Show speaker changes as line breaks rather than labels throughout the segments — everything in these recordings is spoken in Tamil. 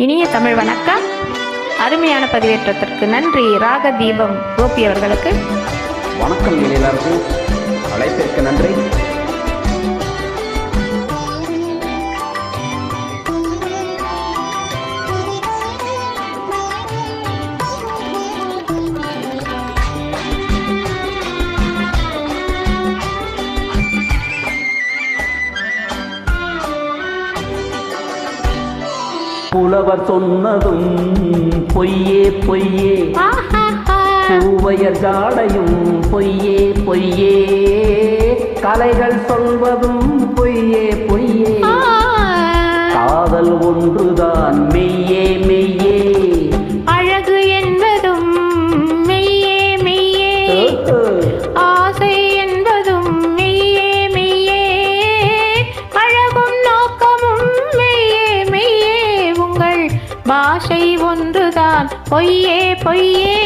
இனிய தமிழ் வணக்கம். அருமையான பதிவேற்றத்திற்கு நன்றி. ராக தீபம் கோபி அவர்களுக்கு
வணக்கம். எல்லாருக்கும் அழைப்பிற்கு நன்றி. புலவர் சொன்னதும் பொய்யே பொய்யே, பூவையர் ஜாடையும் பொய்யே பொய்யே, கலைகள் சொல்வதும் பொய்யே பொய்யே, காதல் ஒன்றுதான் மெய்யே மெய்யே,
அழகு என்பதும் மெய்யே மெய்யே, ஆசை என்பதும் மெய்யே மெய்யே, அழகும் நோக்கமும் மெய்யே மெய்யே, உங்கள் பாஷை ஒன்றுதான் பொய்யே பொய்யே.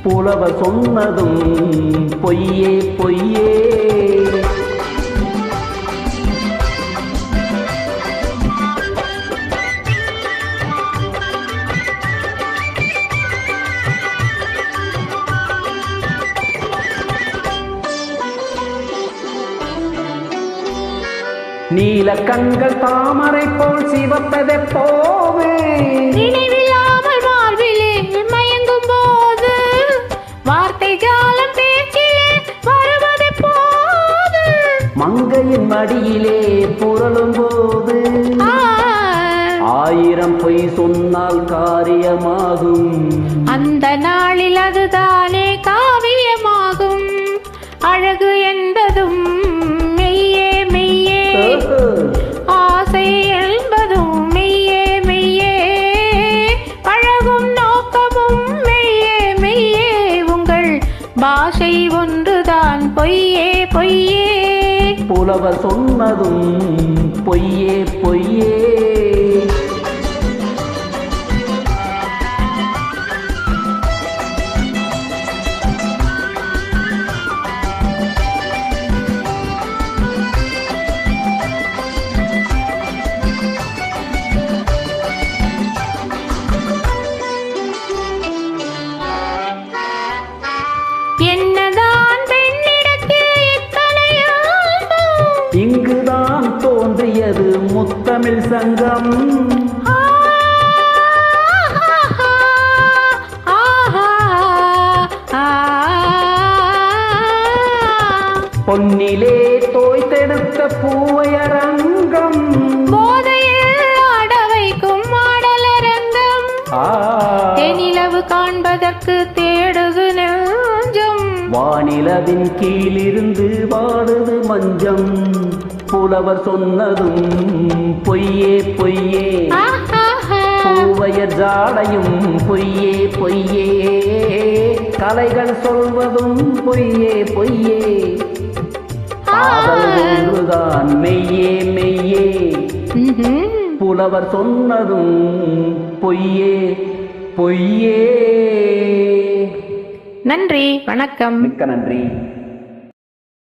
புலவர் சொன்னதும் பொய்யே பொய்யே. நீல கண்கள் தாமரை போல் சிவப்பதை போவே,
நினைவில்லாமல் வாழ்விலே மயங்கும் போது, வார்த்தை ஜாலம் பேச்சிலே வருவது போது,
மங்கையின் மடியிலே புரளும் போது, ஆயிரம் பொய் சொன்னால் காரியமாகும்,
அந்த நாளில் அதுதானே காவியமாகும். அழகு என்பதும் மெய்யே மெய்யே, ஆசை என்பதும் மெய்யே மெய்யே, அழகும் நோக்கமும் மெய்யே மெய்யே, உங்கள் பாஷை ஒன்றுதான் பொய்யே பொய்யே.
புலவர் சொன்னதும் பொய்யே பொய்யே.
என்னதான் பெண்ணிடத்தில் இத்தனை அன்பு,
இங்குதான் தோன்றியது முத்தமிழ் சங்கம், பொன்னிலே தோய்த்தெடுத்த பூவையரங்கம்,
போதையில் ஆட வைக்கும் ஆடலரங்கம், தெனிலவு காண்பதற்கு தேடுது நெஞ்சம்,
வானிலவின் கீழிருந்து வாடுது மஞ்சம். புலவர் சொன்னதும் பொய்யே பொய்யே, பூவையர் ஜாடையும் பொய்யே பொய்யே, கலைகள் சொல்வதும் பொய்யே பொய்யே, காதல் ஒன்றுதான் மெய்யே மெய்யே. புலவர் சொன்னதும் பொய்யே பொய்யே.
நன்றி, வணக்கம்.
மிக்க நன்றி.